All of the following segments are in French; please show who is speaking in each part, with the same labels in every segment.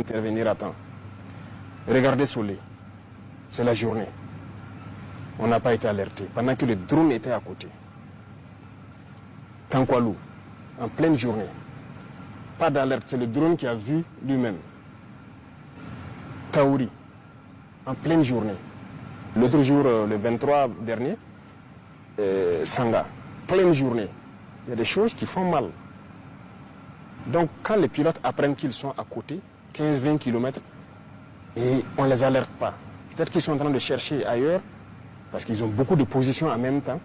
Speaker 1: intervenir à temps. Regardez Solé, c'est la journée. On n'a pas été alerté, pendant que le drone était à côté. Tankwalou, en pleine journée. Pas d'alerte, c'est le drone qui a vu lui-même. Taouri, en pleine journée. L'autre jour, le 23 dernier, Sanga, pleine journée. Il y a des choses qui font mal. Donc quand les pilotes apprennent qu'ils sont à côté, 15-20 km, et on ne les alerte pas. Peut-être qu'ils sont en train de chercher ailleurs, parce qu'ils ont beaucoup de positions en même temps,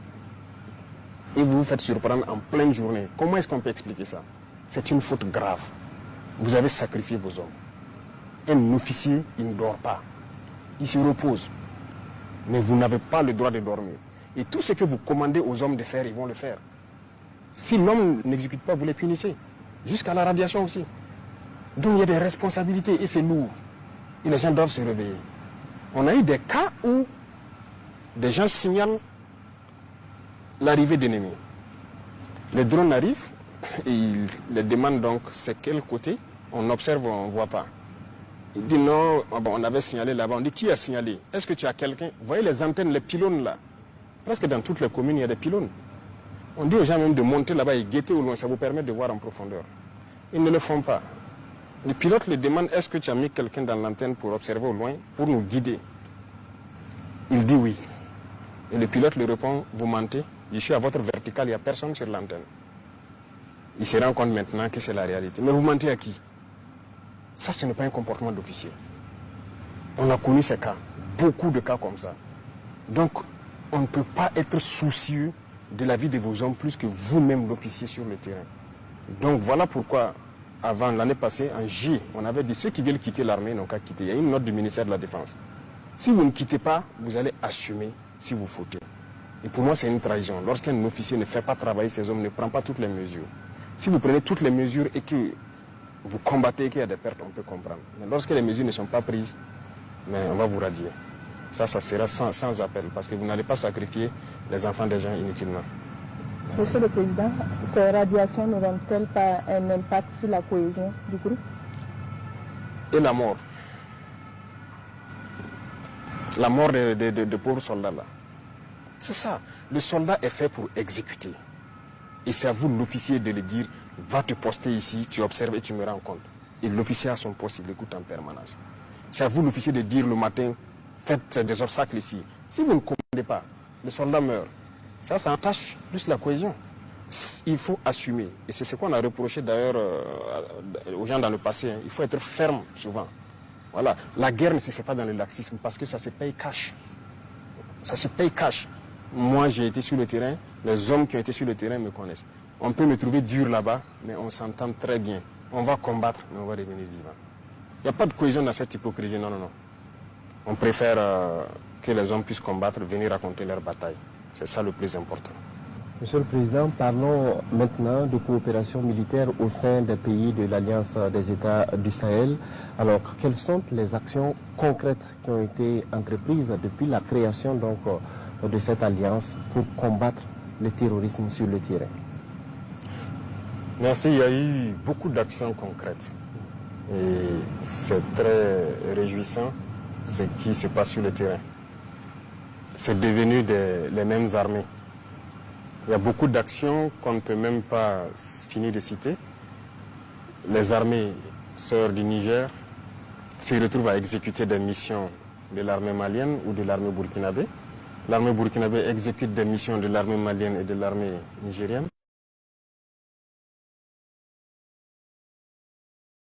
Speaker 1: et vous vous faites surprendre en pleine journée. Comment est-ce qu'on peut expliquer ça? C'est une faute grave. Vous avez sacrifié vos hommes. Un officier, il ne dort pas. Il se repose. Mais vous n'avez pas le droit de dormir. Et tout ce que vous commandez aux hommes de faire, ils vont le faire. Si l'homme n'exécute pas, vous les punissez. Jusqu'à la radiation aussi. Donc il y a des responsabilités et c'est lourd. Et les gens doivent se réveiller. On a eu des cas où des gens signalent l'arrivée d'ennemis. Les drones arrivent et ils les demandent donc c'est quel côté. On observe, on ne voit pas. Il dit non, on avait signalé là-bas. On dit qui a signalé? Est-ce que tu as quelqu'un? Vous voyez les antennes, les pylônes là. Presque dans toutes les communes, il y a des pylônes. On dit aux gens même de monter là-bas et guetter au loin. Ça vous permet de voir en profondeur. Ils ne le font pas. Les pilotes le demandent, est-ce que tu as mis quelqu'un dans l'antenne pour observer au loin, pour nous guider? Il dit oui. Et le pilote lui répond, vous mentez. Je suis à votre verticale, il n'y a personne sur l'antenne. Il se rend compte maintenant que c'est la réalité. Mais vous mentez à qui? Ça, ce n'est pas un comportement d'officier. On a connu ces cas, beaucoup de cas comme ça. Donc, on ne peut pas être soucieux de la vie de vos hommes plus que vous-même, l'officier sur le terrain. Donc, voilà pourquoi, avant l'année passée, en J, on avait dit ceux qui veulent quitter l'armée n'ont qu'à quitter. Il y a une note du ministère de la Défense. Si vous ne quittez pas, vous allez assumer si vous fautez. Et pour moi, c'est une trahison. Lorsqu'un officier ne fait pas travailler ses hommes, ne prend pas toutes les mesures. Si vous prenez toutes les mesures et que vous combattez qu'il y a des pertes, on peut comprendre. Mais lorsque les mesures ne sont pas prises, mais on va vous radier. Ça sera sans appel, parce que vous n'allez pas sacrifier les enfants des gens inutilement.
Speaker 2: Monsieur le Président, ces radiations n'auront-elles pas un impact sur la cohésion du groupe?
Speaker 1: Et la mort? La mort de pauvres soldats là. C'est ça. Le soldat est fait pour exécuter. Et c'est à vous, l'officier, de le dire, va te poster ici, tu observes et tu me rends compte. Et l'officier a son poste, il écoute en permanence. C'est à vous, l'officier, de dire le matin, faites des obstacles ici. Si vous ne commandez pas, le soldat meurt. Ça entache plus la cohésion. Il faut assumer. Et c'est ce qu'on a reproché d'ailleurs aux gens dans le passé. Il faut être ferme souvent. Voilà. La guerre ne se fait pas dans le laxisme parce que ça se paye cash. Ça se paye cash. Moi, j'ai été sur le terrain. Les hommes qui ont été sur le terrain me connaissent. On peut me trouver dur là-bas, mais on s'entend très bien. On va combattre, mais on va revenir vivant. Il n'y a pas de cohésion dans cette hypocrisie. Non, non, non. On préfère que les hommes puissent combattre, venir raconter leur bataille. C'est ça le plus important.
Speaker 3: Monsieur le Président, parlons maintenant de coopération militaire au sein des pays de l'Alliance des États du Sahel. Alors, quelles sont les actions concrètes qui ont été entreprises depuis la création donc, de cette alliance pour combattre le terrorisme sur le terrain?
Speaker 1: Merci, il y a eu beaucoup d'actions concrètes. Et c'est très réjouissant ce qui se passe sur le terrain. C'est devenu les mêmes armées. Il y a beaucoup d'actions qu'on ne peut même pas finir de citer. Les armées sœurs du Niger se retrouvent à exécuter des missions de l'armée malienne ou de l'armée burkinabé. L'armée burkinabé exécute des missions de l'armée malienne et de l'armée nigérienne.